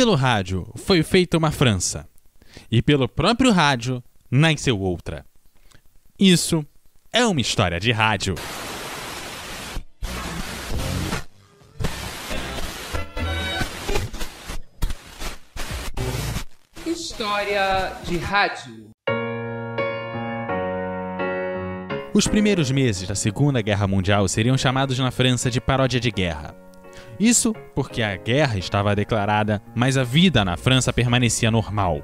pelo rádio foi feita uma França, e pelo próprio rádio nasceu outra. Isso é uma história de rádio. História de rádio. Os primeiros meses da Segunda Guerra Mundial seriam chamados na França de paródia de guerra. Isso porque a guerra estava declarada, mas a vida na França permanecia normal,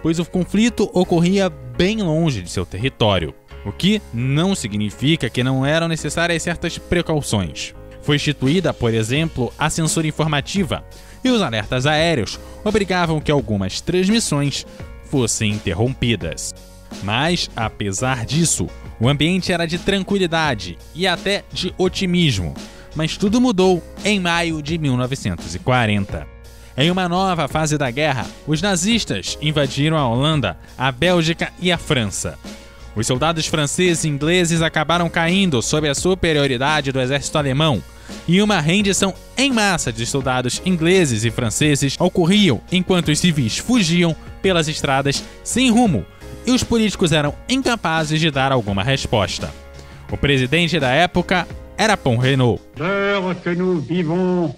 pois o conflito ocorria bem longe de seu território, o que não significa que não eram necessárias certas precauções. Foi instituída, por exemplo, a censura informativa, e os alertas aéreos obrigavam que algumas transmissões fossem interrompidas. Mas, apesar disso, o ambiente era de tranquilidade e até de otimismo. Mas tudo mudou em maio de 1940. Em uma nova fase da guerra, os nazistas invadiram a Holanda, a Bélgica e a França. Os soldados franceses e ingleses acabaram caindo sob a superioridade do exército alemão, e uma rendição em massa de soldados ingleses e franceses ocorriam enquanto os civis fugiam pelas estradas sem rumo e os políticos eram incapazes de dar alguma resposta. O presidente da época era Paul Reynaud. L'heure que nous vivons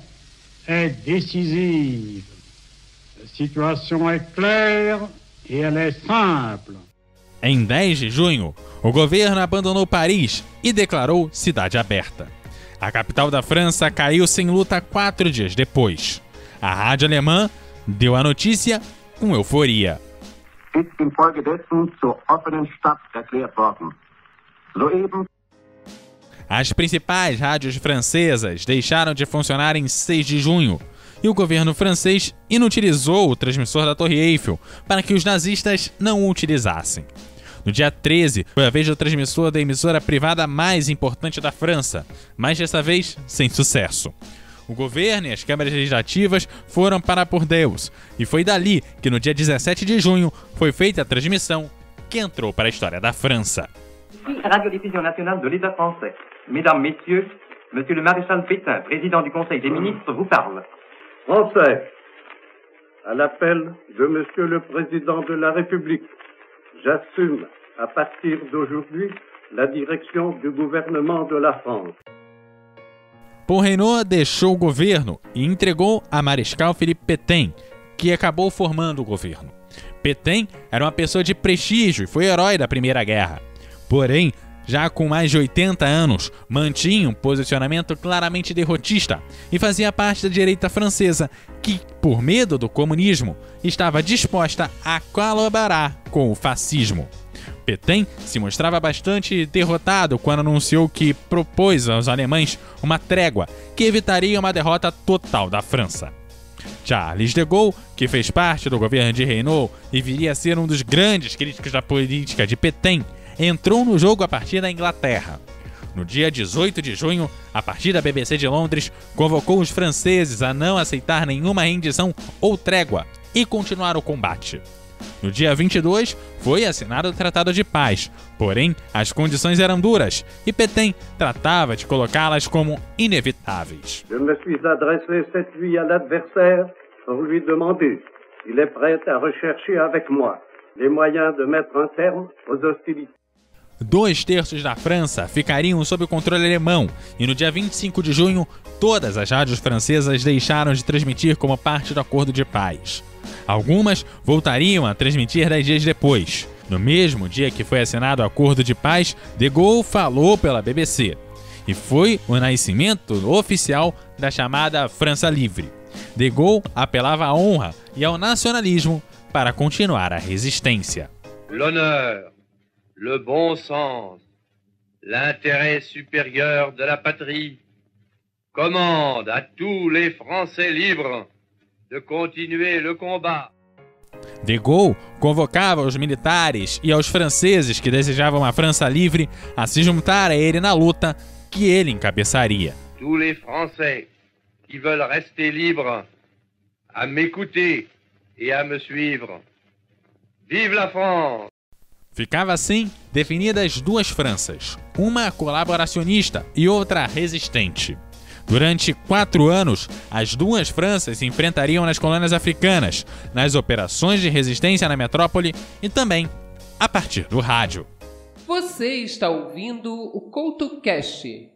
est décisive. La situation est claire et elle est simple. Em 10 de junho, o governo abandonou Paris e declarou cidade aberta. A capital da França caiu sem luta 4 dias depois. A rádio alemã deu a notícia com euforia. As principais rádios francesas deixaram de funcionar em 6 de junho e o governo francês inutilizou o transmissor da Torre Eiffel para que os nazistas não o utilizassem. No dia 13, foi a vez do transmissor da emissora privada mais importante da França, mas dessa vez sem sucesso. O governo e as câmaras legislativas foram para Bordeaux, e foi dali que no dia 17 de junho foi feita a transmissão que entrou para a história da França. Radiodiffusion nationale de l'État français. Mesdames, Messieurs, Monsieur le Maréchal Pétain, président du Conseil des ministres, vous parle. Français, à l'appel de Monsieur le Président de la République, j'assume à partir d'aujourd'hui la direction du gouvernement de la France. Paul Reynaud deixou o governo e entregou a Mariscal Philippe Pétain, que acabou formando o governo. Pétain era uma pessoa de prestígio e foi herói da Primeira Guerra. Porém, já com mais de 80 anos, mantinha um posicionamento claramente derrotista e fazia parte da direita francesa, que, por medo do comunismo, estava disposta a colaborar com o fascismo. Pétain se mostrava bastante derrotado quando anunciou que propôs aos alemães uma trégua que evitaria uma derrota total da França. Charles de Gaulle, que fez parte do governo de Reynaud e viria a ser um dos grandes críticos da política de Pétain, entrou no jogo a partir da Inglaterra. No dia 18 de junho, a partir da BBC de Londres, convocou os franceses a não aceitar nenhuma rendição ou trégua e continuar o combate. No dia 22, foi assinado o Tratado de Paz, porém as condições eram duras e Pétain tratava de colocá-las como inevitáveis. Je me suis adressé cette nuit à l'adversaire pour lui demander s'il est prêt à rechercher avec moi les moyens de mettre un terme aux hostilités. 2/3 da França ficariam sob o controle alemão e no dia 25 de junho, todas as rádios francesas deixaram de transmitir como parte do acordo de paz. Algumas voltariam a transmitir 10 dias depois. No mesmo dia que foi assinado o acordo de paz, de Gaulle falou pela BBC. E foi o nascimento oficial da chamada França Livre. De Gaulle apelava à honra e ao nacionalismo para continuar a resistência. L'honneur, le bon sens, l'intérêt supérieur de la patrie commande à tous les Français libres de continuer le combat. De Gaulle convocava os militares e aos franceses que desejavam a França livre a se juntar a ele na luta que ele encabeçaria. Tous les Français qui veulent rester libres à m'écouter et à me suivre. Vive la France! Ficava assim definidas duas Franças, uma colaboracionista e outra resistente. Durante 4 anos, as duas Franças se enfrentariam nas colônias africanas, nas operações de resistência na metrópole e também a partir do rádio. Você está ouvindo o CoutoCast.